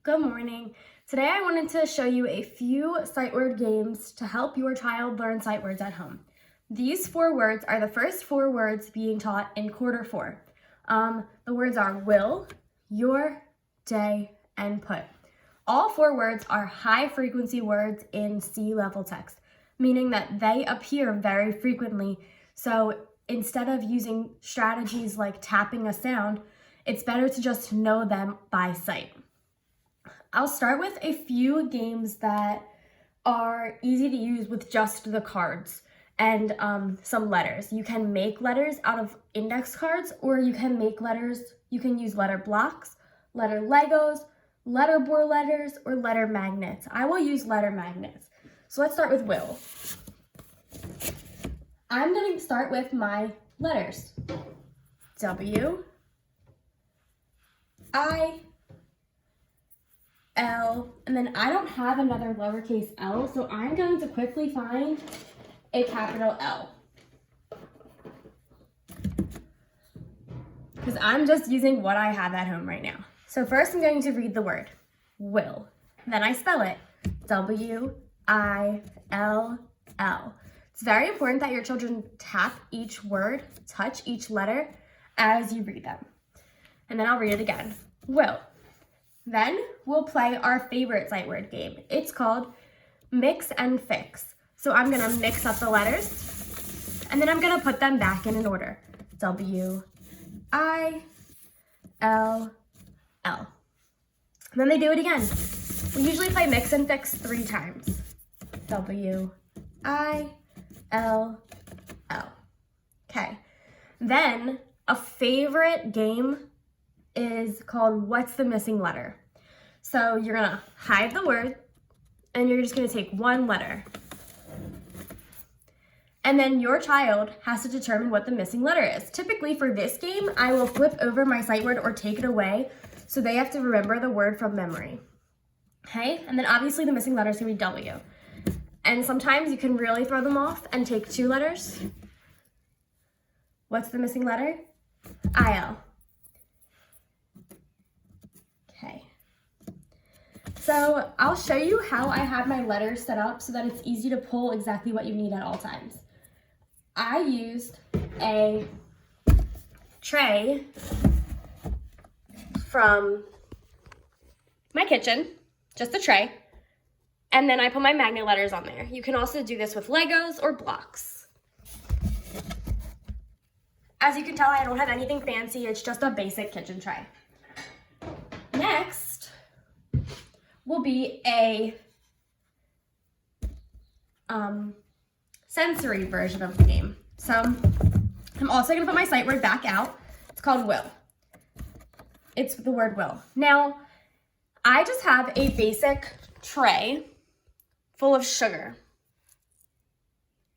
Good morning. Today I wanted to show you a few sight word games to help your child learn sight words at home. These 4 words are the first 4 words being taught in quarter 4. The words are will, your, day, and put. All 4 words are high frequency words in C-level text, meaning that they appear very frequently. So instead of using strategies like tapping a sound, it's better to just know them by sight. I'll start with a few games that are easy to use with just the cards and some letters. You can make letters out of index cards, or you can use letter blocks, letter Legos, letterboard letters, or letter magnets. I will use letter magnets. So let's start with will. I'm going to start with my letters. W, I, L, and then I don't have another lowercase l, so I'm going to quickly find a capital L. Because I'm just using what I have at home right now. So first I'm going to read the word, will. Then I spell it, W-I-L-L. It's very important that your children tap each word, touch each letter as you read them. And then I'll read it again, will. Then we'll play our favorite sight word game. It's called Mix and Fix. So I'm gonna mix up the letters, and then I'm gonna put them back in an order. W-I-L-L. Then they do it again. We usually play Mix and Fix 3 times. W-I-L-L. Okay. Then a favorite game is called What's the Missing Letter? So you're gonna hide the word and you're just gonna take one letter. And then your child has to determine what the missing letter is. Typically for this game, I will flip over my sight word or take it away, so they have to remember the word from memory. Okay, and then obviously the missing letter is gonna be W. And sometimes you can really throw them off and take 2 letters. What's the missing letter? I-L. Okay. So I'll show you how I have my letters set up so that it's easy to pull exactly what you need at all times. I used a tray from my kitchen, just a tray, and then I put my magnet letters on there. You can also do this with Legos or blocks. As you can tell, I don't have anything fancy, it's just a basic kitchen tray. Next will be a sensory version of the game. So I'm also gonna put my sight word back out. It's called will. It's the word will. Now, I just have a basic tray full of sugar.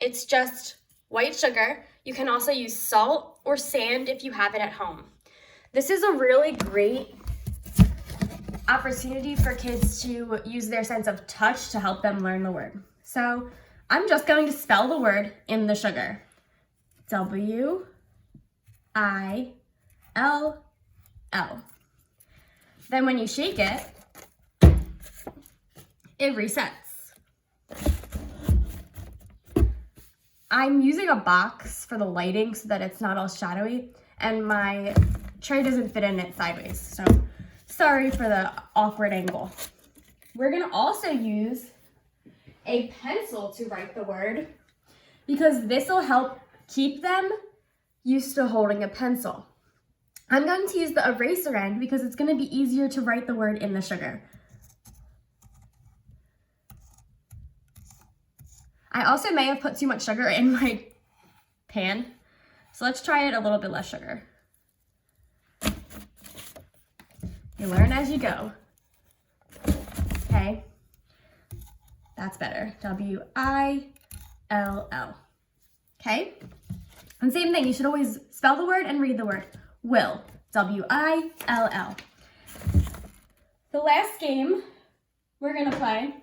It's just white sugar. You can also use salt or sand if you have it at home. This is a really great opportunity for kids to use their sense of touch to help them learn the word. So I'm just going to spell the word in the sugar. W-I-L-L. Then when you shake it, it resets. I'm using a box for the lighting so that it's not all shadowy, and my tray doesn't fit in it sideways, so sorry for the awkward angle. We're gonna also use a pencil to write the word because this will help keep them used to holding a pencil. I'm going to use the eraser end because it's gonna be easier to write the word in the sugar. I also may have put too much sugar in my pan, so let's try it a little bit less sugar. You learn as you go. Okay, that's better. W-I-L-L. Okay, and same thing, you should always spell the word and read the word. Will, W-I-L-L. The last game we're gonna play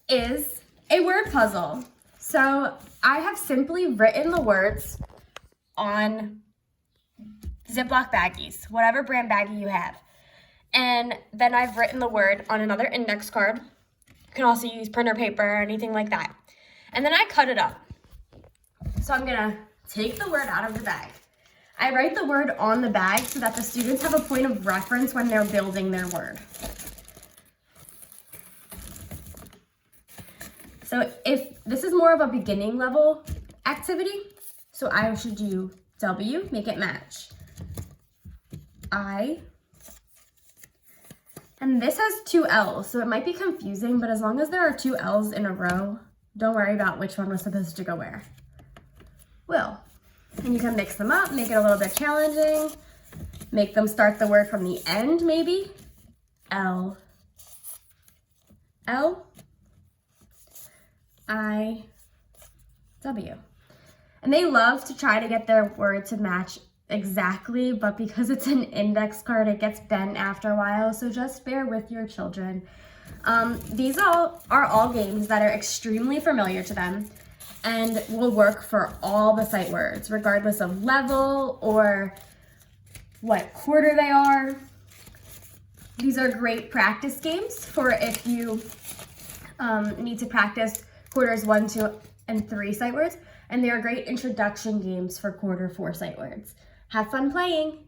is a word puzzle. So I have simply written the words on Ziploc baggies, whatever brand baggie you have. And then I've written the word on another index card. You can also use printer paper or anything like that. And then I cut it up. So I'm gonna take the word out of the bag. I write the word on the bag so that the students have a point of reference when they're building their word. So if this is more of a beginning level activity, so I should do W, make it match. I, and this has two L's, so it might be confusing, but as long as there are two L's in a row, don't worry about which one was supposed to go where. Will. And you can mix them up, make it a little bit challenging, make them start the word from the end maybe. L, L, I, W. And they love to try to get their word to match exactly, but because it's an index card, it gets bent after a while, so just bear with your children. These are all games that are extremely familiar to them and will work for all the sight words, regardless of level or what quarter they are. These are great practice games for if you need to practice quarters 1, 2, and 3 sight words, and they are great introduction games for quarter 4 sight words. Have fun playing!